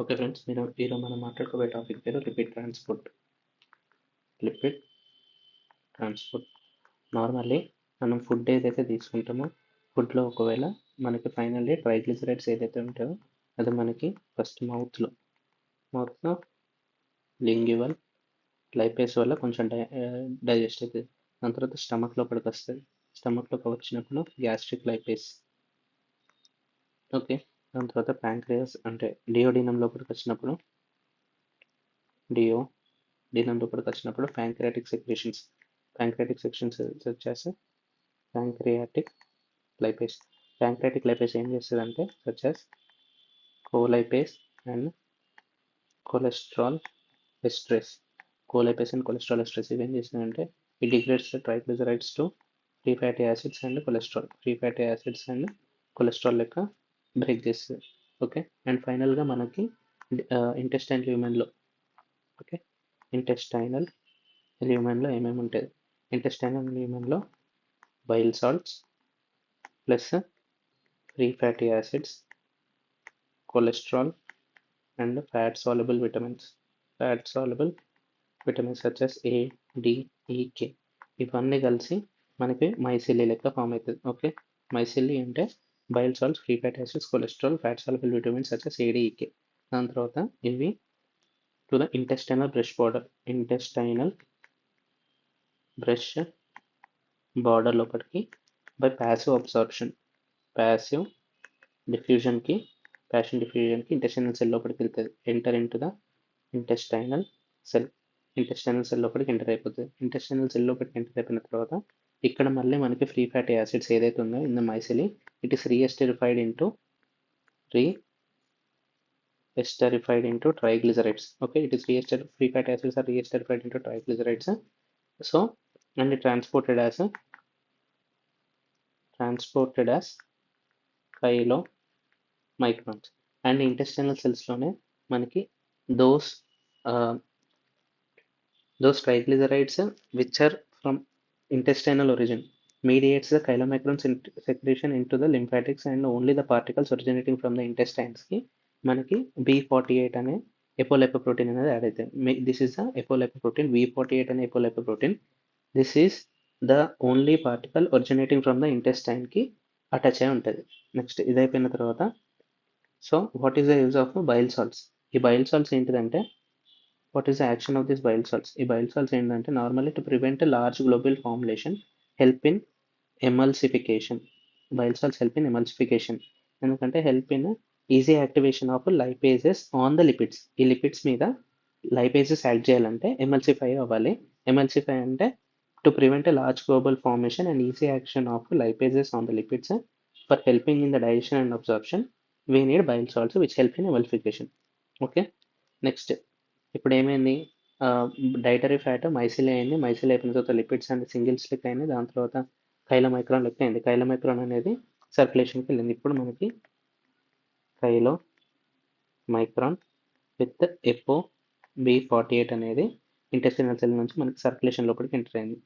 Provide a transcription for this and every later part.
Okay friends, ఈరోజు మనం మాట్లాడుకోబోయే topic పేరు lipid transport. Lipid transport normally మనం ఫుడ్ ఏదైతే తీసుకుంటామో ఫుడ్లో ఒకవేళ మనకి ఫైనల్లీ ట్రైగ్లిసరైడ్స్ ఏదైతే ఉంటాయో అది మనకి ఫస్ట్ మౌత్లో లింగ్యువల్ లైపేస్ వల్ల కొంచెం డైజెస్ట్ అవుతుంది. దాని తర్వాత స్టమక్ లోపలికి వస్తుంది. స్టమక్ లోకి వచ్చినప్పుడు గ్యాస్ట్రిక్ లైపేస్. ఓకే, దాని తర్వాత ప్యాంక్రియాస్ అంటే డియోడినం లోపలికి వచ్చినప్పుడు డియోడినం లోపలికి వచ్చినప్పుడు ప్యాంక్రియాటిక్ సెక్రేషన్స్ వచ్చేసి ప్యాంక్రియాటిక్ లైపేస్. ప్యాంక్రియాటిక్ లైపేస్ ఏం చేస్తుందంటే such as colipase and cholesterol esterase. Colipase and cholesterol esterase ఇవేం చేస్తున్నాయంటే it degrades the triglycerides to free fatty acids and cholesterol లెక్క బ్రేక్ చేస్తుంది. ఓకే, అండ్ ఫైనల్గా మనకి ఇంటెస్టైన్ ల్యూమెన్లో ఏమేమి ఉంటుంది? ఇంటెస్టైనల్ ల్యూమెన్లో bile salts plus free fatty acids, cholesterol and fat soluble vitamins such as A, D, E, K ఇవన్నీ కలిసి మనకి మైసిలి లెక్క ఫామ్ అవుతుంది. ఓకే, మైసిలి అంటే bile salts, free fatty acids, cholesterol, fat soluble vitamins such as A, D, E, K. దాని తర్వాత ఇవి to the intestinal brush border లోపలికి బై ప్యాసివ్ డిఫ్యూజన్కి ఇంటెస్టైనల్ సెల్ లోపలికి వెళ్తుంది. Enter in to the intestinal cell లోపలికి enter అయిపోతుంది. Intestinal cell లోపలికి enter అయిపోయిన తర్వాత ఇక్కడ మళ్ళీ మనకి ఫ్రీ ఫ్యాటీ యాసిడ్స్ ఏదైతే ఉందో in the micelle it is reesterified into triglycerides. Okay, free fatty acids are reesterified into triglycerides. So, and it transported as chylomicrons. And intestinal cells లోనే మనకి those triglycerides which are from intestinal origin mediates the chylomicron secretion into the lymphatics, and only the particles originating from the intestines కి మనకి B48 అనే ఎపోలైపోప్రోటీన్ అనేది add అవుతుంది. This is the apolipoprotein B48 అనే apolipoprotein. This is the only particle originating from the intestine కి attach అయి ఉంటుంది. Next ఇది అయిపోయిన తర్వాత so what is the use of bile salts? ఈ బైల్ సాల్ట్స్ ఏంటిదంటే what is the action of this bile salts? ఈ బైల్ సాల్ట్స్ ఏంటంటే normally to prevent large global formulation, help in emulsification. Bile salts help in emulsification ఎందుకంటే help in easy activation of lipases on the lipids. ఈ lipids మీద lipases act చేయాలంటే emulsify అవ్వాలి. Emulsify అంటే to prevent a large global formation and easy action of lipases on the lipids for helping in the digestion and absorption we need bile salts which help in emulsification. Okay, next ఇప్పుడు ఏమైంది? Dietary fat మైసిలి అయింది. మైసిలి అయిపోయిన తర్వాత lipids and single slick అయింది. దాని తర్వాత కైలోమైక్రాన్ లెక్క అయింది. కైలోమైక్రాన్ అనేది సర్క్యులేషన్కి వెళ్ళింది. ఇప్పుడు మనకి కైలోమైక్రాన్ విత్ ఎపో B48 అనేది ఇంటెస్టినల్ సెల్ నుంచి మనకి సర్క్యులేషన్ లోపలికి ఎంటర్ అయింది.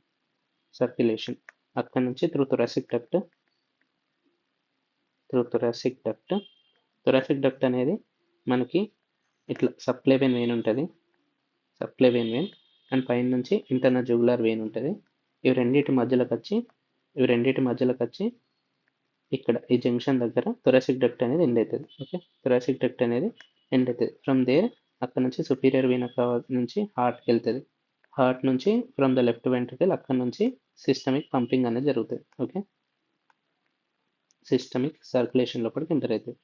సర్క్యులేషన్ అక్కడ నుంచి త్రూ థొరాసిక్ డక్ట్ అనేది మనకి ఇట్లా సబ్క్లేవియన్ వెయిన్ ఉంటుంది. సబ్క్లేవియన్ వెయిన్ అండ్ పైన నుంచి ఇంటర్నల్ జుగులార్ వెయిన్ ఉంటుంది. ఇవి రెండింటి మధ్యలోకి వచ్చి ఇక్కడ ఈ జంక్షన్ దగ్గర థొరాసిక్ డక్ట్ అనేది ఎండ్ అవుతుంది. ఓకే, థొరాసిక్ డక్ట్ అనేది ఎండ్ అవుతుంది. ఫ్రమ్ దేర్ అక్కడ నుంచి సుపీరియర్ వెయిన్ నుంచి హార్ట్కి వెళ్తుంది. హార్ట్ నుంచి ఫ్రమ్ ద లెఫ్ట్ వెంట్రికల్ అక్కడ నుంచి సిస్టమిక్ పంపింగ్ అనేది జరుగుతుంది. ఓకే, సిస్టమిక్ సర్క్యులేషన్ లోపలికి ఎంటర్ అవుతుంది.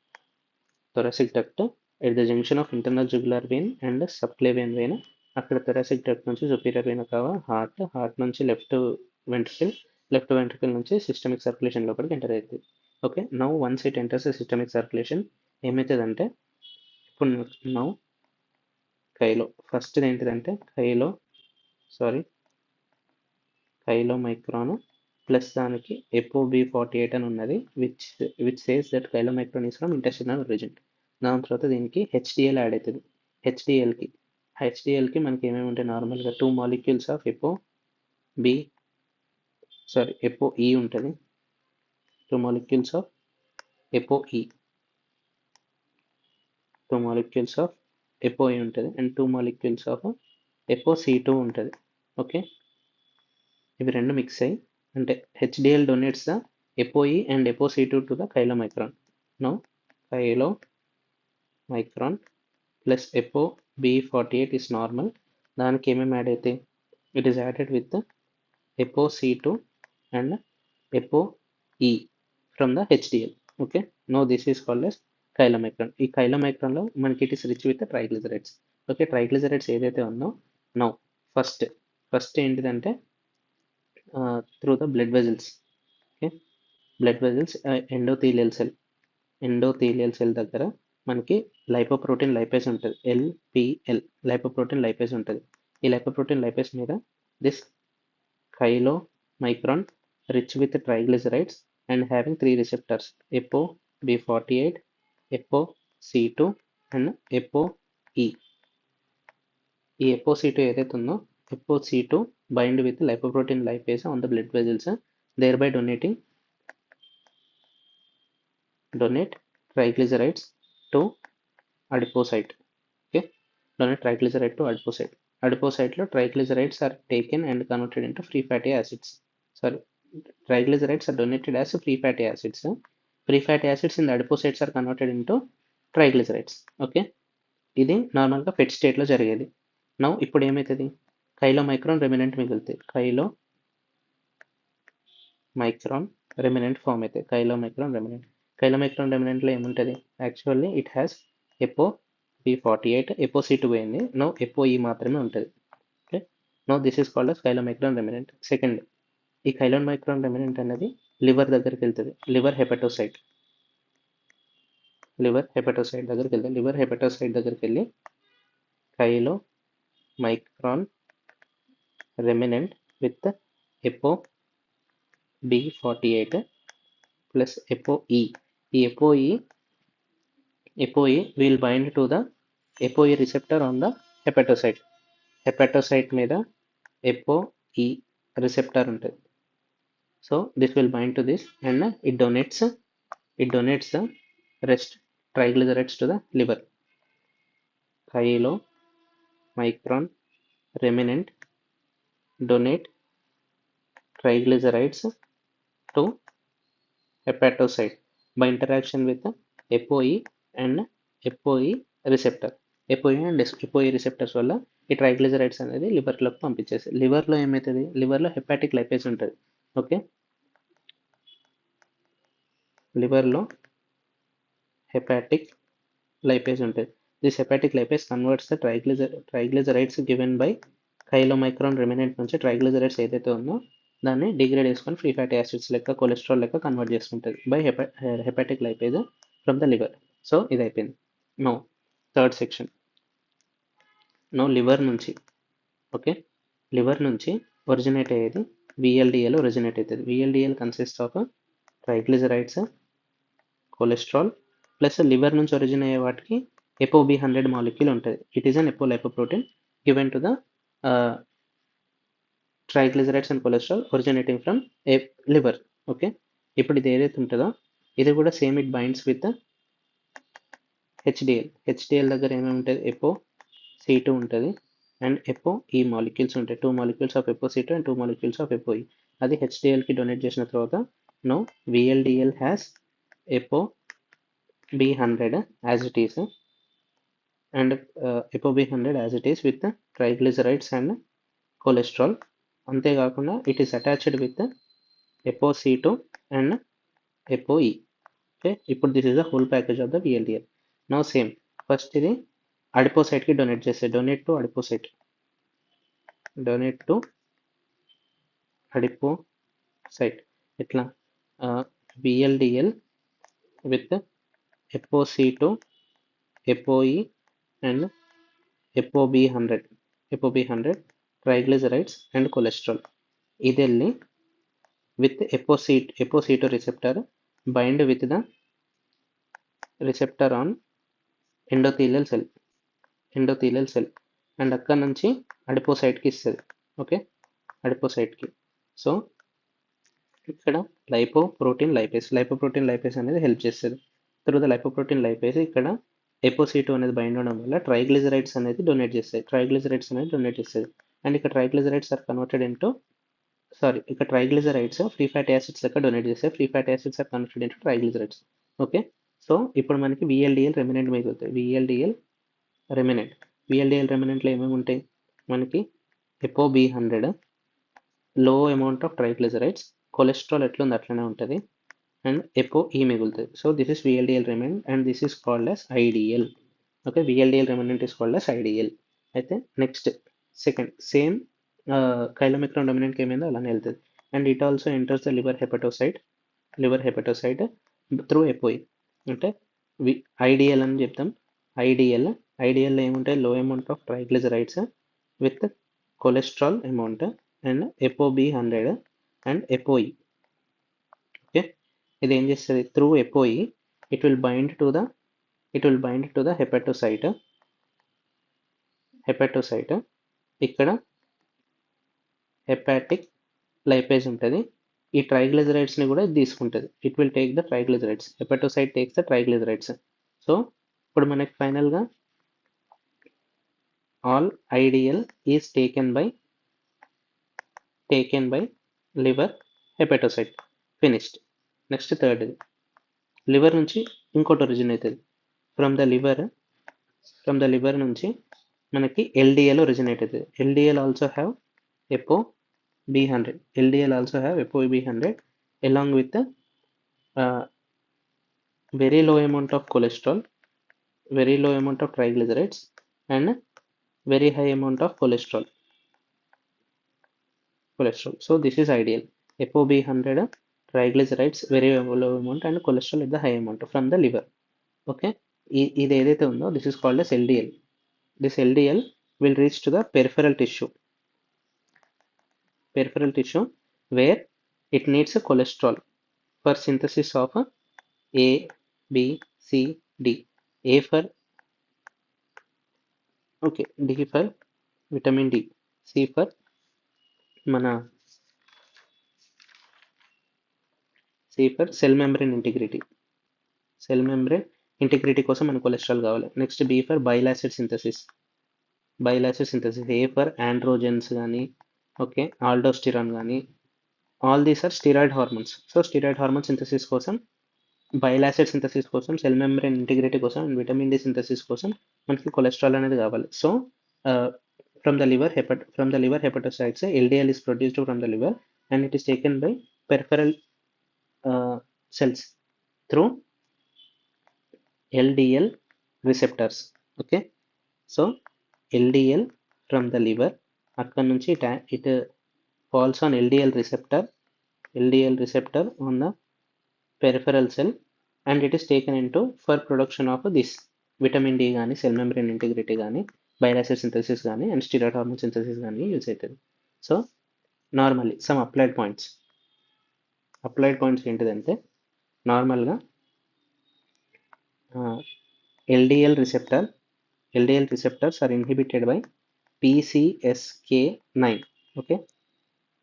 Thoracic duct at the junction of internal jugular vein and subclavian vein. అక్కడ థొరాసిక్ డక్ట్ నుంచి సుపీరియర్ వెయిన్ హార్ట్ నుంచి లెఫ్ట్ వెంట్రికల్ నుంచి సిస్టమిక్ సర్క్యులేషన్ లోపలికి ఎంటర్ అవుతుంది. Okay, now once it enters systemic circulation ఏమవుతుందంటే ఇప్పుడు నౌ ఫస్ట్ ఏంటిదంటే కైలోమైక్రాన్ plus దానికి ఎపో B48 అని ఉన్నది which says that chylomicron is from intestinal origin. దాని తర్వాత దీనికి HDL యాడ్ అవుతుంది. హెచ్డిఎల్కి మనకి ఏమేమి ఉంటాయి? నార్మల్గా 2 మాలిక్యూల్స్ ఆఫ్ ఎపో E ఉంటుంది. 2 మాలిక్యూల్స్ ఆఫ్ ఎపో E ApoE ఉంటుంది అండ్ 2 molecules ఆఫ్ ApoC2 ఉంటుంది. ఓకే, ఇవి రెండు మిక్స్ అయ్యి అంటే HDl donates the ApoE and ApoC2 to the chylomicron. Now chylomicron plus ApoB48 is normal. దానికి ఏమేమి యాడ్ అయితే it is added with ApoC2 and ApoE from the HDl. Okay, now this is called as chylomicron. ఈ chylomicron లో మనకి it is rich with triglycerides. Okay, triglycerides ఏదైతే ఉందో now first ఏంటిదంటే through the blood vessels. Okay, blood vessels endothelial cell దగ్గర మనకి lipoprotein lipase ఉంటుంది, LPL lipoprotein lipase ఉంటుంది. ఈ లైపోప్రోటీన్ లైపేస్ మీద this chylomicron rich with triglycerides and having 3 receptors, ApoB48, ApoC2 and ApoE. ఈ ApoC2 ఏదైతే ఉందో ApoC2 bind with lipoprotein lipase on the blood vessels, thereby donate triglycerides to adipocyte. Okay, donate triglyceride to adipocyte. Adipocyte లో triglycerides are taken and converted into free fatty acids. Sorry, triglycerides are donated as free fatty acids. Free fatty acids in the adipocytes are converted into triglycerides. Okay, ఇది నార్మల్గా ఫెట్ స్టేట్లో జరిగేది. Now ఇప్పుడు ఏమవుతుంది, chylomicron remnant మిగులుతాయి. chylomicron remnant form అయితే chylomicron రెమినెంట్లో ఏముంటుంది, actually it has ApoB48, ApoC2 పోయింది, నో ApoE మాత్రమే ఉంటుంది. Okay, no this is called as chylomicron remnant. Second, ఈ chylomicron రెమినెంట్ అనేది లివర్ దగ్గరికి వెళ్తుంది, లివర్ హెపటోసైట్ దగ్గరికి వెళ్తుంది. లివర్ హెపటోసైట్ దగ్గరికి వెళ్ళి chylomicron remnant with ApoB48 plus ApoE. ఈ ApoE will bind to the ApoE receptor on the hepatocyte. Hepatocyte మీద ApoE receptor ఉంటుంది. So this will bind to this and it donates the rest triglycerides to the liver. Chylomicron remnant donate triglycerides to hepatocyte by interaction with the ApoE and ApoE receptor. ApoE and ApoE receptors వల్ల ఈ triglycerides అనేది లివర్లోకి పంపించేసి, లివర్లో ఏమవుతుంది, లివర్లో hepatic lipase ఉంటుంది. Okay, లివర్లో hepatic lipase ఉంటుంది. This hepatic lipase converts the triglycerides given by chylomicron remnant నుంచి triglycerides ఏదైతే ఉందో దాన్ని డిగ్రేడ్ చేసుకొని ఫ్రీ ఫ్యాటీ యాసిడ్స్ లెక్క కొలెస్ట్రాల్ లెక్క కన్వర్ట్ చేసుకుంటుంది by hepatic lipase from the liver. So ఇది అయిపోయింది. Now third section. Now liver నుంచి, ఓకే, లివర్ నుంచి ఒరిజినేట్ అయ్యేది VLDL ఒరిజినేట్ అవుతుంది. VLDL consist of triglycerides, cholesterol plus liver నుంచి ఒరిజిన్ అయ్యే వాటికి ApoB100 మాలిక్యూల్ ఉంటుంది. It is an ఎపోలైపోప్రోటీన్ given to the triglycerides and cholesterol originating from liver. Okay, ఇప్పుడు ఇది ఏదైతే ఉంటుందో ఇది కూడా same, it binds with HDL దగ్గర ఏమేమి ఉంటుంది, ApoC2 ఉంటుంది అండ్ ApoE మాలిక్యూల్స్ ఉంటాయి. 2 molecules of ApoC2 and 2 molecules of ApoE. అది HDLకి డొనేట్ చేసిన తర్వాత now VLDL has ApoB100 as it is and ApoB100 as it is with triglycerides and cholesterol. అంతేకాకుండా it is attached with ApoC2 and ApoE. Okay, ఇప్పుడు this is the whole package of the VLDL. Now same, first ఇది అడిపోసైట్కి donate చేస్తే donate to adipocyte ఇట్లా VLDL with ApoC2, ApoE and ApoB100 triglycerides and cholesterol. ఇది వెళ్ళి with ApoC2 receptor bind with the receptor on endothelial cell and అక్కడ నుంచి అడిపోసైట్కి ఇస్తుంది. Okay, అడిపోసైట్కి. So ఇక్కడ లైపోప్రోటీన్ లైపేస్ అనేది హెల్ప్ చేస్తుంది. త్రూ ద లైపోప్రోటీన్ లైపేస్ ఇక్కడ ఎపోసి2 అనేది బైండ్ అవడం వల్ల ట్రైగ్లిజరైడ్స్ అనేది డొనేట్ చేస్తాయి, ట్రైగ్లిజరైడ్స్ అనేది డొనేట్ చేస్తుంది. అండ్ ఇక్కడ ట్రైగ్లిజరైడ్స్ ఆర్ కన్వర్టెడ్ ఇంటూ ఇక్కడ ట్రైగ్లిజరైడ్స్ ఫ్రీ ఫ్యాటీ యాసిడ్స్ లెక్క డొనేట్ చేస్తాయి, free fatty acids are converted into triglycerides. Okay, so ఇప్పుడు మనకి విఎల్డిఎల్ రెమినెంట్ మిగులుతాయి. విఎల్డిఎల్ రెమినెంట్లో ఏమేమి ఉంటాయి మనకి? ఎపోబి100, లో అమౌంట్ ఆఫ్ ట్రైగ్లిజరైడ్స్, కొలెస్ట్రాల్ ఎట్లుంది అట్లనే ఉంటుంది, అండ్ ఎపోఈ మిగులుతుంది. So this is VLDL remnant and this is called as IDL. Okay, VLDL remnant is called as IDL. అయితే నెక్స్ట్ సెకండ్ సేమ్ కైలోమెక్రాన్ డొమినెంట్కి ఏమైందో అలానే వెళ్తుంది. And it also enters the liver hepatocyte through apoE. అంటే IDL అని చెప్తాం. ఐడిఎల్లో ఏముంటాయి? Low amount of triglycerides with cholesterol amount and ఎపోబి100 అండ్ ఎపోఈ. ఓకే, ఇది ఏం చేస్తుంది? Through apoE it will bind to the hepatocyte. ఇక్కడ హెపాటిక్ లైపేజ్ ఉంటుంది, ఈ ట్రైగ్లిజరైడ్స్ని కూడా ఇది తీసుకుంటుంది. It will take the triglycerides, hepatocyte takes the triglycerides. So ఇప్పుడు మనకి ఫైనల్గా all IDL is taken by liver hepatocyte. Finished. Next third, liver నుంచి ఇంకోటి ఒరిజిన్ అవుతుంది. ఫ్రమ్ ద లివర్ నుంచి మనకి ఎల్డిఎల్ ఒరిజినేట్ అవుతుంది. ఎల్డిఎల్ ఆల్సో హ్యావ్ ఎపోబి100 along with the very low amount of cholesterol, very low amount of triglycerides and very high amount of cholesterol. So this is ideal. Epob100, triglycerides very low amount and cholesterol at the high amount from the liver. Okay, ఇది ఏదైతే ఉందో this is called as LDL. This LDL will reach to the peripheral tissue where it needs a cholesterol for synthesis of A, B, C, D. A for D for vitamin D, C for cell membrane integrity. కోసం మనకు cholesterol కావాలి. Next B for bile acid synthesis. A for androgens కానీ, okay, aldosterone కానీ, all these are steroid hormones. So steroid hormone synthesis కోసం, bile acid synthesis కోసం, cell membrane integrity కోసం and vitamin D synthesis కోసం మనకి cholesterol అనేది కావాలి. So from the liver hepatocytes LDL is produced from the liver and it is taken by peripheral cells through LDL receptors. Okay, so LDL from the liver, అక్కడ నుంచి it falls on LDL receptor on the peripheral cell and it is taken into for production of this vitamin D కానీ, cell membrane integrity కానీ, bile acid synthesis కానీ and steroid hormone synthesis కానీ use అవుతుంది. So normally some applied points ఏంటిదంటే, నార్మల్గా LDL receptors are inhibited by PCSK9. Okay,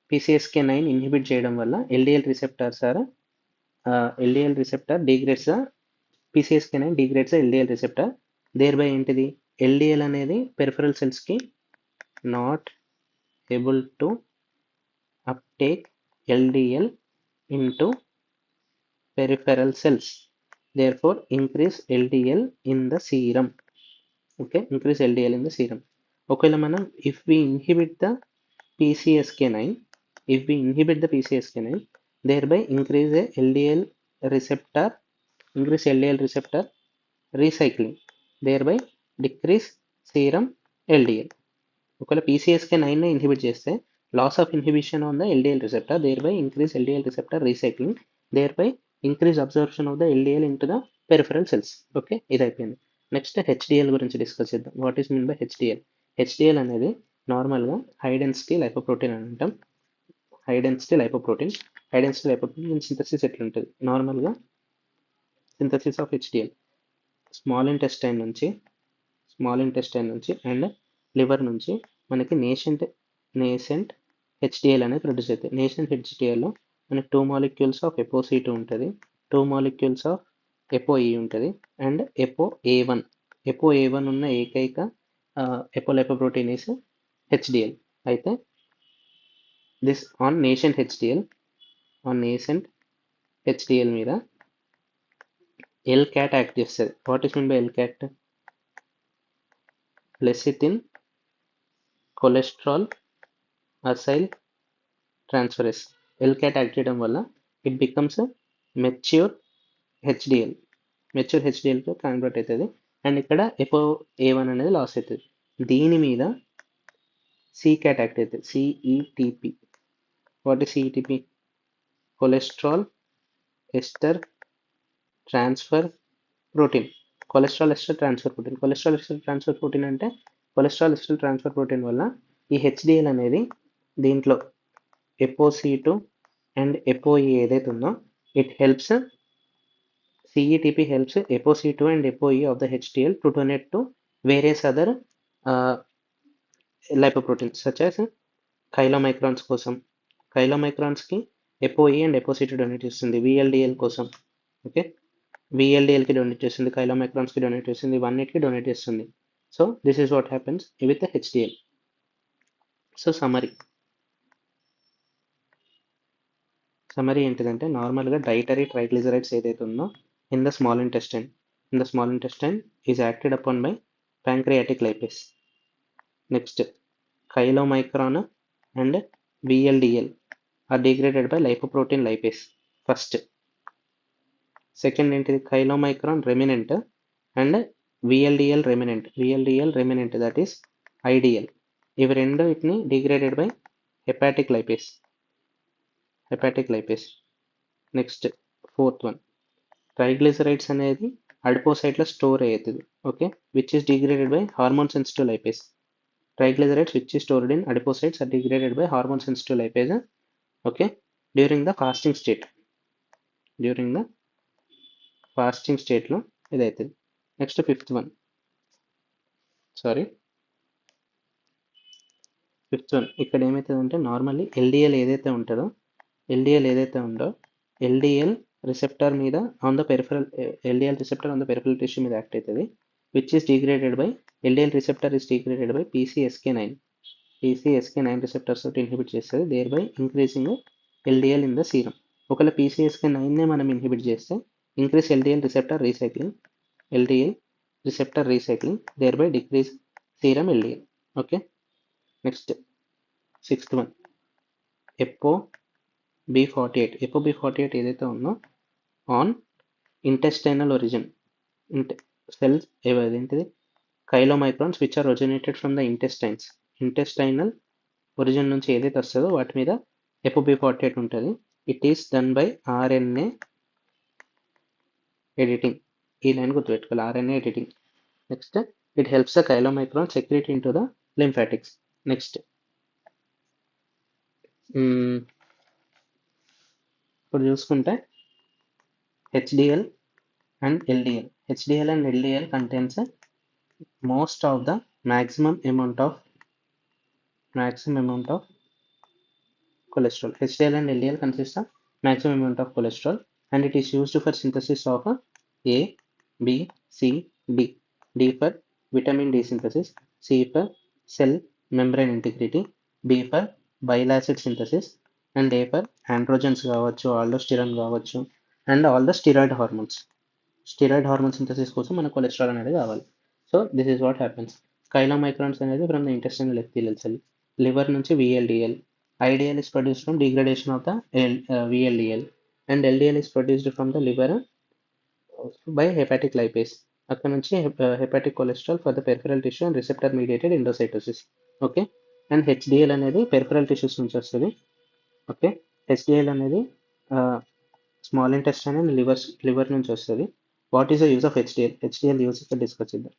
PCSK9 inhibit చేయడం వల్ల LDL receptor degrades the PCSK9 degrades the LDL receptor. thereby ఏంటిది? LDL అనేది peripheral సెల్స్కి not able to uptake LDL into peripheral cells, therefore increase LDL in the serum. Okay, increase LDL in the serum. ఒకవేళ మనం if we inhibit the PCSK9, thereby increase LDL receptor recycling, thereby decrease serum LDL. ఒకవేళ PCSK9 ని inhibit చేస్తే loss of inhibition on the LDL receptor, thereby increase LDL receptor recycling, thereby increase absorption of the LDL into the peripheral cells. Okay, ఇది అయిపోయింది. Next HDL గురించి discuss చేద్దాం. What is mean by HDL అనేది నార్మల్గా high density lipoprotein అని అంటాం. High density lipoprotein synthesis ఎట్లుంటుంది? నార్మల్గా synthesis of HDL small intestine నుంచి అండ్ లివర్ నుంచి మనకి నేసెంట్ HDL అనేది ప్రొడ్యూస్ అవుతాయి. నేసెంట్ HDLలో మనకి 2 molecules ఆఫ్ ఎపోసి2 ఉంటుంది, 2 molecules ఆఫ్ ఎపోఈ ఉంటుంది అండ్ ఎపోA1 ఎపో A1 ఉన్న ఏకైక ఎపోలైపోప్రోటీన్ ఇస్ HDL. అయితే దిస్ ఆన్ నేషెంట్ HDL మీద LCAT యాక్ట్ చేస్తుంది. What is mean by LCAT? Lecithin cholesterol acyl transferase. LCAT act చేయడం వల్ల it becomes mature HDL. Mature HDLతో కన్వర్ట్ అవుతుంది అండ్ ఇక్కడ ఎపో A1 అనేది లాస్ అవుతుంది. దీని మీద CCAT యాక్ట్ అవుతుంది. CETP. What is CETP? Cholesterol ester transfer protein. Cholesterol ester transfer protein. Cholesterol ester transfer protein అంటే కొలెస్ట్రాల్ ఎస్టర్ ట్రాన్స్ఫర్ ప్రోటీన్ వల్ల ఈ HDL అనేది దీంట్లో ApoC2 అండ్ ApoE ఏదైతే ఉందో it helps CETP helps ApoC2 and ApoE of the HDL to donate to various other lipoproteins such as chylomicrons కోసం. చైలోమైక్రాన్స్కి ApoE and ApoC2 donate చేస్తుంది. VLDL కోసం okay, VLDLకి donate చేస్తుంది, చైలోమైక్రాన్స్కి డొనేట్ చేస్తుంది, ఇవన్నిటికి డొనేట్ చేస్తుంది. So this is what happens with HDL. So summary ఏంటిదంటే నార్మల్గా dietary triglycerides ఏదైతే ఉందో in the small intestine is acted upon by pancreatic lipase. Next, chylomicron and VLDL are degraded by lipoprotein lipase first. Second, chylomicron remnant and VLDL remnant that is IDL. ఇవి రెండు వీటిని degraded by hepatic lipase. Next fourth one, triglycerides అనేది అడిపోసైట్లో store అవుతుంది okay, which is degraded by hormone sensitive lipase. Triglycerides which is stored in adipocytes are degraded by hormone sensitive lipase okay during the fasting స్టేట్లో ఇది అవుతుంది. Next fifth one ఇక్కడ ఏమవుతుందంటే normally LDL ఏదైతే ఉందో LDL receptor మీద on the peripheral tissue మీద act అవుతుంది, which is degraded by LDL receptor is degraded by PCSK9 receptors తోటి ఇన్హిబిట్ చేస్తుంది, thereby increasing LDL in the serum. ఒకవేళ PCSK9నే మనం ఇన్హిబిట్ చేస్తే increase LDL receptor recycling thereby decrease serum LDL. Okay, next sixth one ApoB48 ఏదైతే ఉందో on intestinal origin cells ఏంటిది chylomicrons which are originated from the intestinal origin నుంచి ఏదైతే వస్తుందో వాటి మీద ApoB48 ఉంటుంది. It is done by RNA editing. ఈ లైన్ గుర్తుపెట్టుకోవాలి, RNA editing. Next it helps the chylomicron secrete in to the lymphatics. Next ఇప్పుడు చూసుకుంటే HDL and LDL contains most of the maximum amount of cholesterol. HDL and LDL consist of maximum amount of cholesterol and it is used for synthesis of A, B, C, D. D for vitamin D synthesis, C for cell membrane integrity, B for bile acid synthesis and A for androgens కావచ్చు, aldosterone కావచ్చు and all the steroid hormone synthesis కోసం మన cholesterol అనేది కావాలి. So this is what happens. Chylomicrons అనేది from the intestinal epithelial cell, liver నుంచి VLDL, IDL is produced from degradation of the VLDL and LDL is produced from the liver by hepatic lipase. అక్కడ నుంచి hepatic cholesterol for the peripheral tissue and receptor mediated endocytosis. Okay, and HDL అనేది peripheral tissues నుంచి వస్తుంది. Okay, HDL అనేది small intestine and liver నుంచి వస్తుంది. What is the use of HDL use ఇక్కడ discuss చేద్దాం.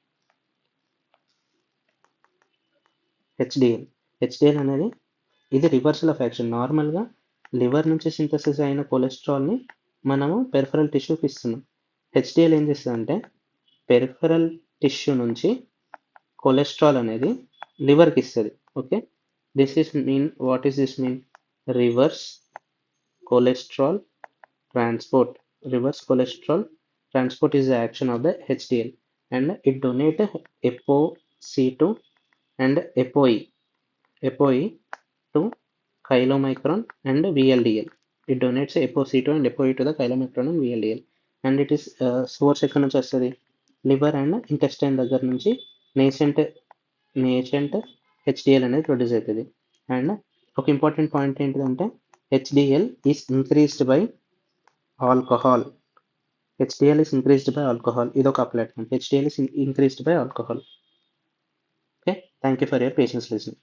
HDL అనేది ఇది రివర్సల్ ఆఫ్ యాక్షన్. నార్మల్గా లివర్ నుంచి సింథసిస్ అయిన కొలెస్ట్రాల్ని మనము పెరిఫెరల్ టిష్యూకి ఇస్తున్నాం. HDL ఏం చేస్తుందంటే పెరిఫెరల్ టిష్యూ నుంచి కొలెస్ట్రాల్ అనేది లివర్కి ఇస్తుంది. Okay, what is this mean? Reverse cholesterol transport is the action of the HDL. and it donate ApoC2 and ApoE to chylomicron and VLDL. It donates ApoC2 and ApoE to the chylomicron and VLDL. And it is source ఎక్కడి నుంచి వస్తుంది, liver and intestine దగ్గర నుంచి nascent HDL అనేది produce అవుతుంది. And ఒక important point ఏంటిదంటే HDL is increased by alcohol. HDL is increased by alcohol. ఇది ఒక platform. HDL is increased by alcohol. Okay. Thank you for your patience listening.